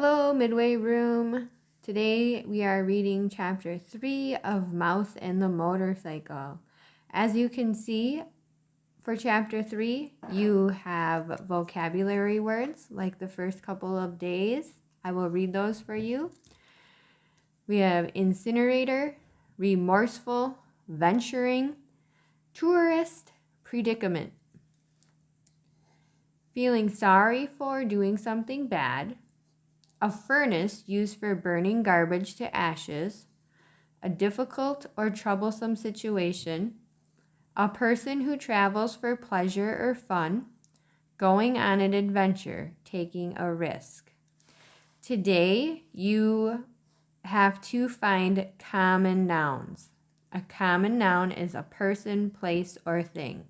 Hello, Midway Room. Today we are reading chapter 3 of Mouse and the Motorcycle. As you can see, for chapter 3, you have vocabulary words like the first couple of days. I will read those for you. We have incinerator, remorseful, venturing, tourist, predicament. Feeling sorry for doing something bad. A furnace used for burning garbage to ashes, a difficult or troublesome situation, a person who travels for pleasure or fun, going on an adventure, taking a risk. Today, you have to find common nouns. A common noun is a person, place, or thing.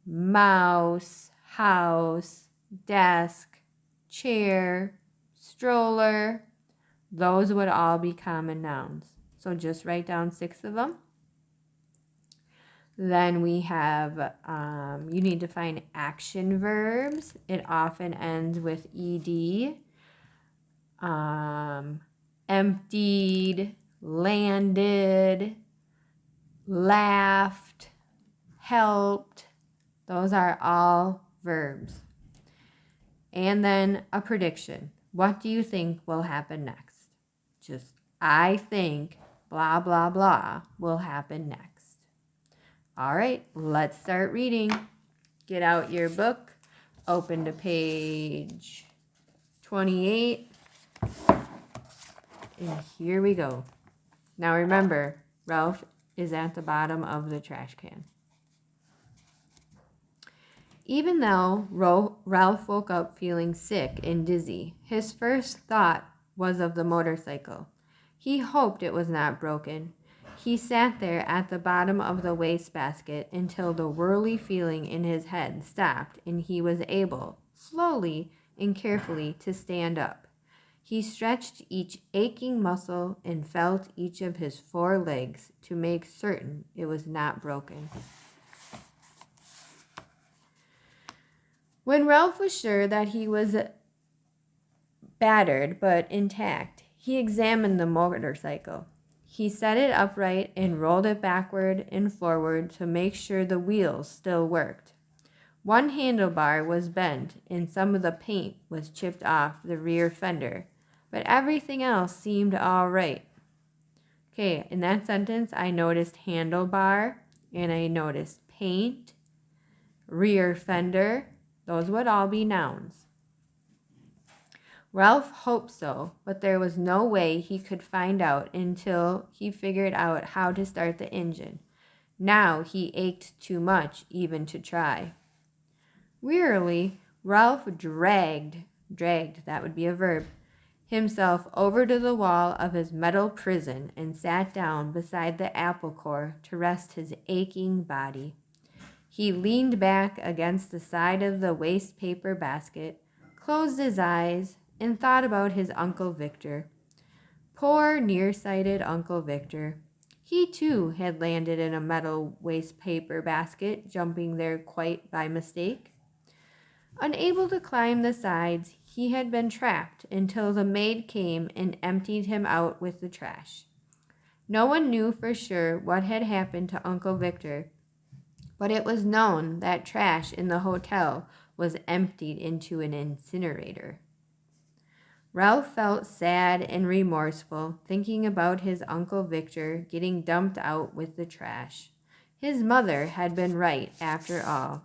Mouse, house, desk, chair, stroller, those would all be common nouns. So just write down 6 of them. Then we have, you need to find action verbs. It often ends with ed. Emptied, landed, laughed, helped. Those are all verbs. And then a prediction. What do you think will happen next? Just, I think blah, blah, blah will happen next. All right, let's start reading. Get out your book. Open to page 28. And here we go. Now remember, Ralph is at the bottom of the trash can. Even though Ralph woke up feeling sick and dizzy, his first thought was of the motorcycle. He hoped it was not broken. He sat there at the bottom of the wastebasket until the whirly feeling in his head stopped and he was able, slowly and carefully, to stand up. He stretched each aching muscle and felt each of his 4 legs to make certain it was not broken. When Ralph was sure that he was battered but intact, he examined the motorcycle. He set it upright and rolled it backward and forward to make sure the wheels still worked. One handlebar was bent and some of the paint was chipped off the rear fender, but everything else seemed all right. Okay, in that sentence, I noticed handlebar and I noticed paint, rear fender. Those would all be nouns. Ralph hoped so, but there was no way he could find out until he figured out how to start the engine. Now he ached too much even to try. Wearily, Ralph dragged, that would be a verb, himself over to the wall of his metal prison and sat down beside the apple core to rest his aching body. He leaned back against the side of the waste paper basket, closed his eyes, and thought about his Uncle Victor. Poor nearsighted Uncle Victor. He too had landed in a metal waste paper basket, jumping there quite by mistake. Unable to climb the sides, he had been trapped until the maid came and emptied him out with the trash. No one knew for sure what had happened to Uncle Victor, but it was known that trash in the hotel was emptied into an incinerator. Ralph felt sad and remorseful, thinking about his Uncle Victor getting dumped out with the trash. His mother had been right after all.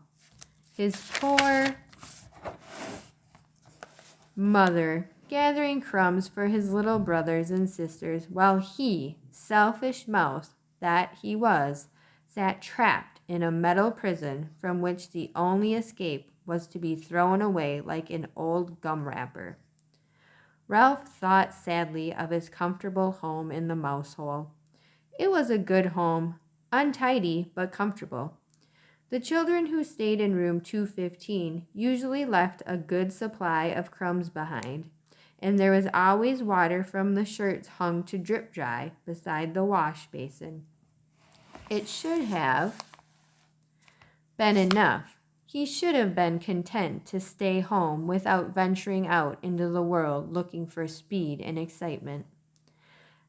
His poor mother, gathering crumbs for his little brothers and sisters, while he, selfish mouse that he was, sat trapped in a metal prison from which the only escape was to be thrown away like an old gum wrapper. Ralph thought sadly of his comfortable home in the mouse hole. It was a good home, untidy but comfortable. The children who stayed in room 215 usually left a good supply of crumbs behind, and there was always water from the shirts hung to drip dry beside the wash basin. It should have been enough. He should have been content to stay home without venturing out into the world looking for speed and excitement.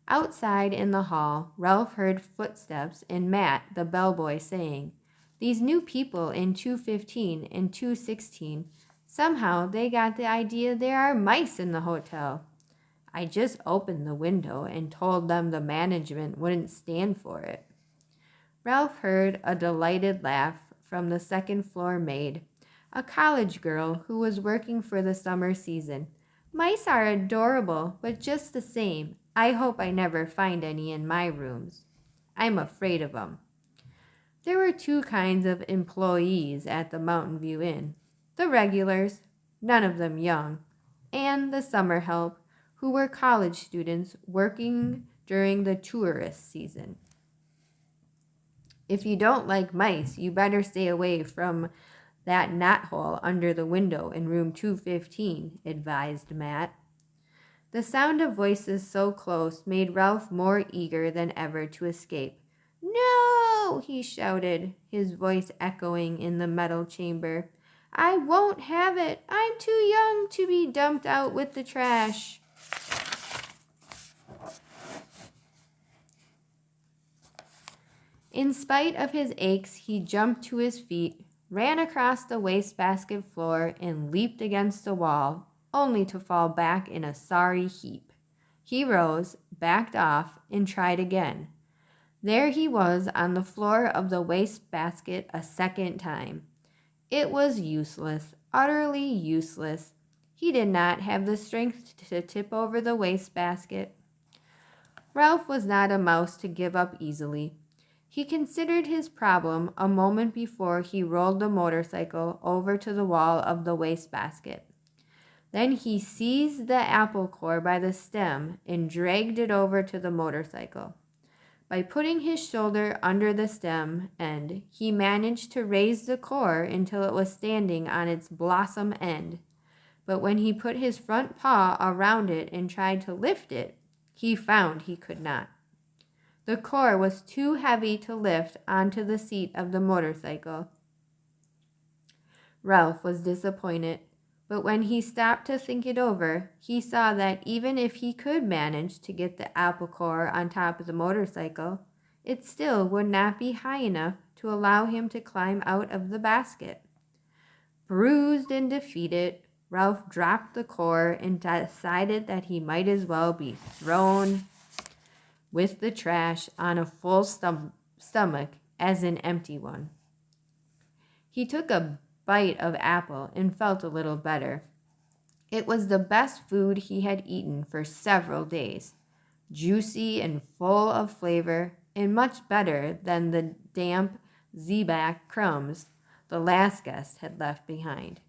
Outside in the hall, Ralph heard footsteps and Matt, the bellboy, saying, "These new people in 215 and 216, somehow they got the idea there are mice in the hotel. I just opened the window and told them the management wouldn't stand for it." Ralph heard a delighted laugh from the second-floor maid, a college girl who was working for the summer season. "Mice are adorable, but just the same, I hope I never find any in my rooms. I'm afraid of 'em." There were two kinds of employees at the Mountain View Inn: the regulars, none of them young, and the summer help, who were college students working during the tourist season. "If you don't like mice, you better stay away from that knothole under the window in room 215, advised Matt. The sound of voices so close made Ralph more eager than ever to escape. "No!" he shouted, his voice echoing in the metal chamber. "I won't have it. I'm too young to be dumped out with the trash." In spite of his aches, he jumped to his feet, ran across the wastebasket floor, and leaped against the wall, only to fall back in a sorry heap. He rose, backed off, and tried again. There he was on the floor of the wastebasket a second time. It was useless, utterly useless. He did not have the strength to tip over the wastebasket. Ralph was not a mouse to give up easily. He considered his problem a moment before he rolled the motorcycle over to the wall of the wastebasket. Then he seized the apple core by the stem and dragged it over to the motorcycle. By putting his shoulder under the stem end, he managed to raise the core until it was standing on its blossom end. But when he put his front paw around it and tried to lift it, he found he could not. The core was too heavy to lift onto the seat of the motorcycle. Ralph was disappointed, but when he stopped to think it over, he saw that even if he could manage to get the apple core on top of the motorcycle, it still would not be high enough to allow him to climb out of the basket. Bruised and defeated, Ralph dropped the core and decided that he might as well be thrown with the trash on a full stomach as an empty one. He took a bite of apple and felt a little better. It was the best food he had eaten for several days, juicy and full of flavor, and much better than the damp Zwieback crumbs the last guest had left behind.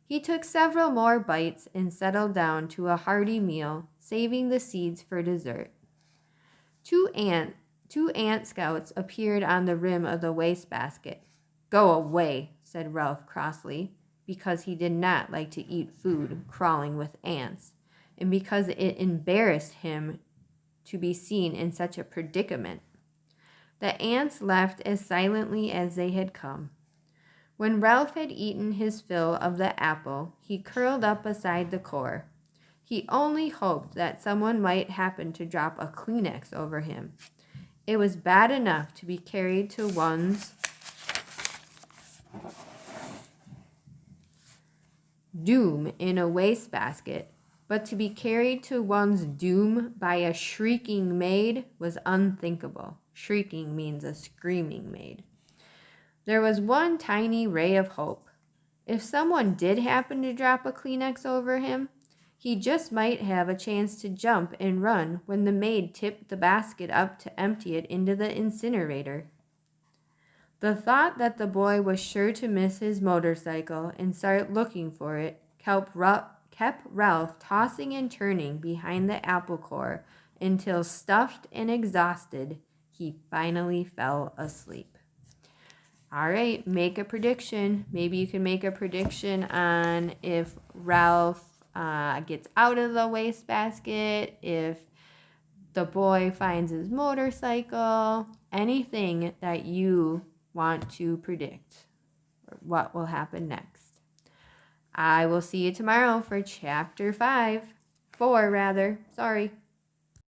He took several more bites and settled down to a hearty meal, saving the seeds for dessert. Two ant scouts appeared on the rim of the wastebasket. "Go away," said Ralph crossly, because he did not like to eat food crawling with ants, and because it embarrassed him to be seen in such a predicament. The ants left as silently as they had come. When Ralph had eaten his fill of the apple, he curled up beside the core. He only hoped that someone might happen to drop a Kleenex over him. It was bad enough to be carried to one's doom in a wastebasket, but to be carried to one's doom by a shrieking maid was unthinkable. Shrieking means a screaming maid. There was one tiny ray of hope. If someone did happen to drop a Kleenex over him, he just might have a chance to jump and run when the maid tipped the basket up to empty it into the incinerator. The thought that the boy was sure to miss his motorcycle and start looking for it kept Ralph tossing and turning behind the apple core until, stuffed and exhausted, he finally fell asleep. All right, make a prediction. Maybe you can make a prediction on if Ralph gets out of the wastebasket, if the boy finds his motorcycle, anything that you want to predict what will happen next. I will see you tomorrow for chapter 4 rather. Sorry.